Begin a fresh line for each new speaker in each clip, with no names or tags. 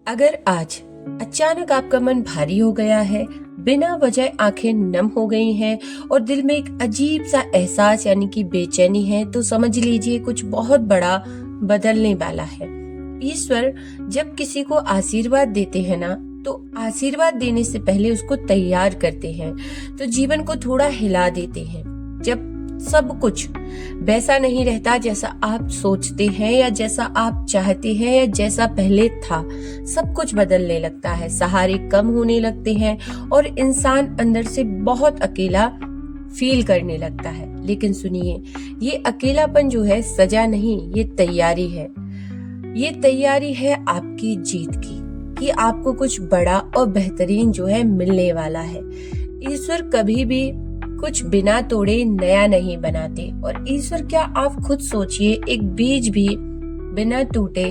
अगर आज अचानक आपका मन भारी हो गया है, बिना वजह आंखें नम हो गई हैं और दिल में एक अजीब सा एहसास यानी कि बेचैनी है, तो समझ लीजिए कुछ बहुत बड़ा बदलने वाला है। ईश्वर जब किसी को आशीर्वाद देते हैं ना, तो आशीर्वाद देने से पहले उसको तैयार करते हैं, तो जीवन को थोड़ा हिला देते हैं। जब सब कुछ वैसा नहीं रहता जैसा आप सोचते हैं या जैसा आप चाहते हैं या जैसा पहले था, सब कुछ बदलने लगता है, सहारे कम होने लगते हैं और इंसान अंदर से बहुत अकेला फील करने लगता है। लेकिन सुनिए, ये अकेलापन जो है सजा नहीं, ये तैयारी है। ये तैयारी है आपकी जीत की, कि आपको कुछ बड़ा और बेहतरीन जो है मिलने वाला है। ईश्वर कभी भी कुछ बिना तोड़े नया नहीं बनाते। और ईश्वर क्या, आप खुद सोचिए, एक बीज भी बिना टूटे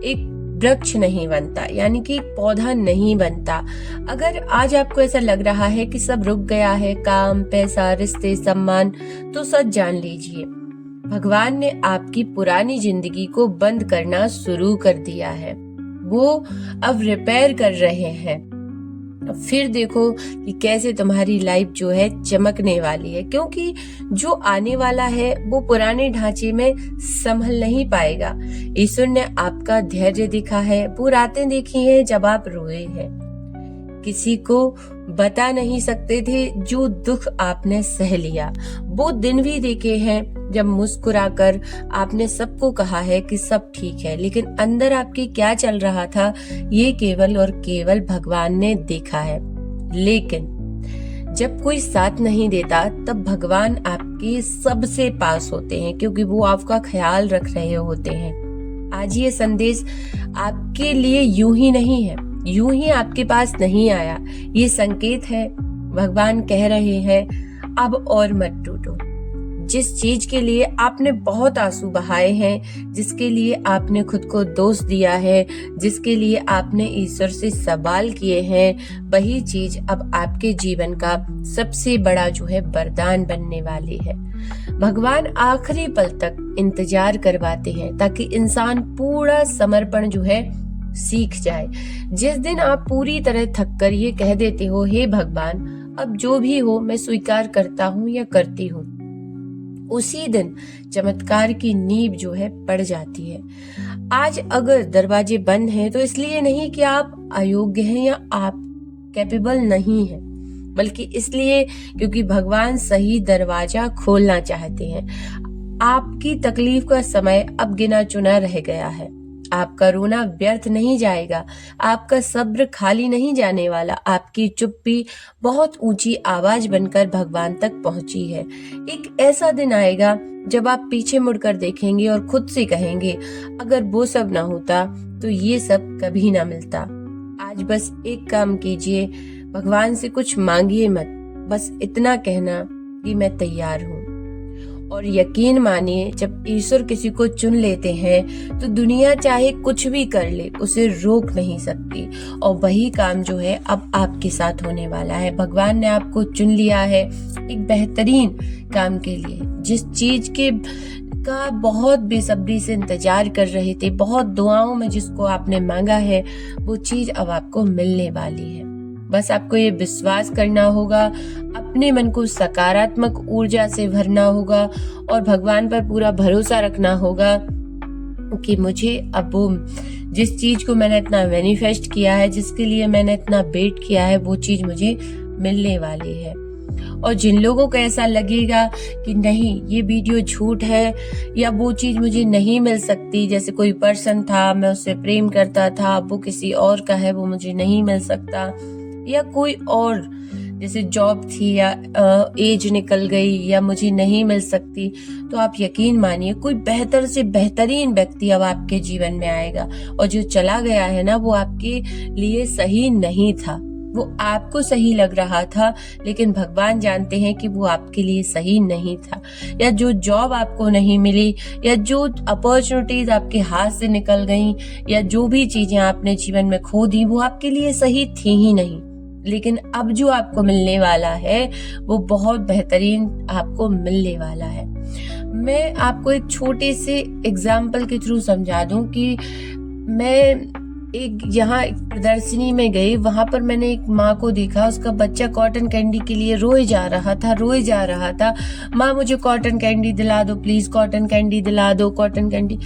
एक वृक्ष नहीं बनता, यानी कि एक पौधा नहीं बनता। अगर आज आपको ऐसा लग रहा है कि सब रुक गया है, काम, पैसा, रिश्ते, सम्मान, तो सच जान लीजिए, भगवान ने आपकी पुरानी जिंदगी को बंद करना शुरू कर दिया है। वो अब रिपेयर कर रहे हैं। फिर देखो कि कैसे तुम्हारी लाइफ जो है चमकने वाली है, क्योंकि जो आने वाला है वो पुराने ढांचे में संभल नहीं पाएगा। ईश्वर ने आपका धैर्य दिखा है, वो रातें देखी हैं जब आप रोए हैं, किसी को बता नहीं सकते थे जो दुख आपने सह लिया। वो दिन भी देखे हैं जब मुस्कुराकर आपने सबको कहा है कि सब ठीक है, लेकिन अंदर आपके क्या चल रहा था ये केवल और केवल भगवान ने देखा है। लेकिन जब कोई साथ नहीं देता तब भगवान आपके सबसे पास होते हैं, क्योंकि वो आपका ख्याल रख रहे होते हैं। आज ये संदेश आपके लिए यूं ही नहीं है, यूं ही आपके पास नहीं आया। ये संकेत है, भगवान कह रहे हैं अब और मत टूटो। जिस चीज के लिए आपने बहुत आंसू बहाए हैं, जिसके लिए आपने खुद को दोष दिया है, जिसके लिए आपने ईश्वर से सवाल किए हैं, वही चीज अब आपके जीवन का सबसे बड़ा जो है वरदान बनने वाली है। भगवान आखिरी पल तक इंतजार करवाते हैं ताकि इंसान पूरा समर्पण जो है सीख जाए। जिस दिन आप पूरी तरह थक कर ये कह देते हो, हे भगवान अब जो भी हो मैं स्वीकार करता हूँ या करती हूँ, उसी दिन चमत्कार की नींव जो है पड़ जाती है। आज अगर दरवाजे बंद हैं तो इसलिए नहीं कि आप अयोग्य हैं या आप कैपेबल नहीं हैं, बल्कि इसलिए क्योंकि भगवान सही दरवाजा खोलना चाहते हैं। आपकी तकलीफ का समय अब गिना चुना रह गया है। आपका रोना व्यर्थ नहीं जाएगा, आपका सब्र खाली नहीं जाने वाला। आपकी चुप्पी बहुत ऊंची आवाज बनकर भगवान तक पहुंची है। एक ऐसा दिन आएगा जब आप पीछे मुड़कर देखेंगे और खुद से कहेंगे, अगर वो सब ना होता तो ये सब कभी ना मिलता। आज बस एक काम कीजिए, भगवान से कुछ मांगिए मत, बस इतना कहना कि मैं तैयार हूँ। और यकीन मानिए, जब ईश्वर किसी को चुन लेते हैं तो दुनिया चाहे कुछ भी कर ले, उसे रोक नहीं सकती। और वही काम जो है अब आपके साथ होने वाला है। भगवान ने आपको चुन लिया है एक बेहतरीन काम के लिए, जिस चीज के का बहुत बेसब्री से इंतजार कर रहे थे, बहुत दुआओं में जिसको आपने मांगा है, वो चीज अब आपको मिलने वाली है। बस आपको ये विश्वास करना होगा, अपने मन को सकारात्मक ऊर्जा से भरना होगा और भगवान पर पूरा भरोसा रखना होगा कि मुझे अब वो जिस चीज को मैंने इतना मैनिफेस्ट किया है, जिसके लिए मैंने इतना वेट किया है, वो चीज मुझे मिलने वाली है। और जिन लोगों को ऐसा लगेगा कि नहीं ये वीडियो झूठ है या वो चीज मुझे नहीं मिल सकती, जैसे कोई पर्सन था, मैं उससे प्रेम करता था, वो किसी और का है, वो मुझे नहीं मिल सकता, या कोई और जैसे जॉब थी या एज निकल गई या मुझे नहीं मिल सकती, तो आप यकीन मानिए कोई बेहतर से बेहतरीन व्यक्ति अब आपके जीवन में आएगा। और जो चला गया है ना, वो आपके लिए सही नहीं था, वो आपको सही लग रहा था, लेकिन भगवान जानते हैं कि वो आपके लिए सही नहीं था। या जो जॉब आपको नहीं मिली या जो अपॉर्चुनिटीज आपके हाथ से निकल गई या जो भी चीजें आपने जीवन में खो दी, वो आपके लिए सही थी ही नहीं। लेकिन अब जो आपको मिलने वाला है वो बहुत बेहतरीन आपको मिलने वाला है। मैं आपको एक छोटे से एग्जाम्पल के थ्रू समझा दूं कि मैं एक यहाँ एक प्रदर्शनी में गई, वहां पर मैंने एक माँ को देखा, उसका बच्चा कॉटन कैंडी के लिए रोए जा रहा था। माँ मुझे कॉटन कैंडी दिला दो प्लीज, कॉटन कैंडी दिला दो, कॉटन कैंडी।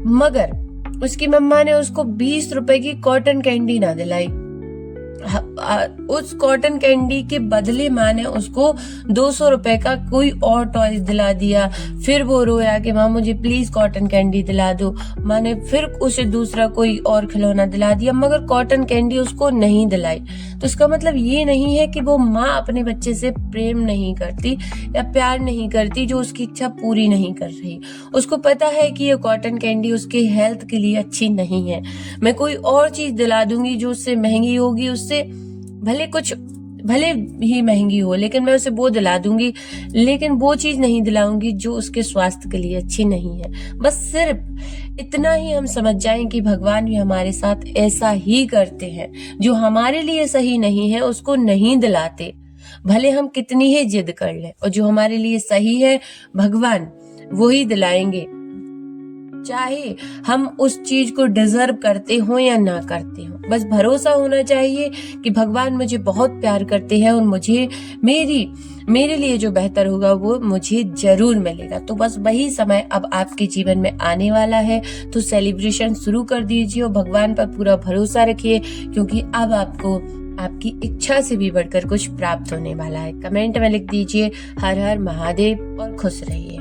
मगर उसकी मम्मा ने उसको 20 रुपए की कॉटन कैंडी ना दिलाई। उस कॉटन कैंडी के बदले माँ ने उसको 200 रुपए का कोई और टॉय दिला दिया। फिर वो रोया कि माँ मुझे प्लीज कॉटन कैंडी दिला दो। माँ ने फिर उसे दूसरा कोई और खिलौना दिला दिया, मगर कॉटन कैंडी उसको नहीं दिलाई। तो इसका मतलब ये नहीं है कि वो माँ अपने बच्चे से प्रेम नहीं करती या प्यार नहीं करती, जो उसकी इच्छा पूरी नहीं कर रही। उसको पता है कि ये कॉटन कैंडी उसके हेल्थ के लिए अच्छी नहीं है। मैं कोई और चीज दिला दूंगी जो उससे महंगी होगी, उससे भले ही महंगी हो, लेकिन मैं उसे वो दिला दूंगी, लेकिन वो चीज नहीं दिलाऊंगी जो उसके स्वास्थ्य के लिए अच्छी नहीं है। बस सिर्फ इतना ही हम समझ जाएं कि भगवान भी हमारे साथ ऐसा ही करते हैं। जो हमारे लिए सही नहीं है उसको नहीं दिलाते, भले हम कितनी ही जिद कर लें, और जो हमारे लिए सही है भगवान वो ही दिलाएंगे, चाहे हम उस चीज को डिजर्व करते हो या ना करते हो। बस भरोसा होना चाहिए कि भगवान मुझे बहुत प्यार करते हैं और मुझे मेरे लिए जो बेहतर होगा वो मुझे जरूर मिलेगा। तो बस वही समय अब आपके जीवन में आने वाला है, तो सेलिब्रेशन शुरू कर दीजिए और भगवान पर पूरा भरोसा रखिए, क्योंकि अब आपको आपकी इच्छा से भी बढ़कर कुछ प्राप्त होने वाला है। कमेंट में लिख दीजिए हर हर महादेव और खुश रहिए।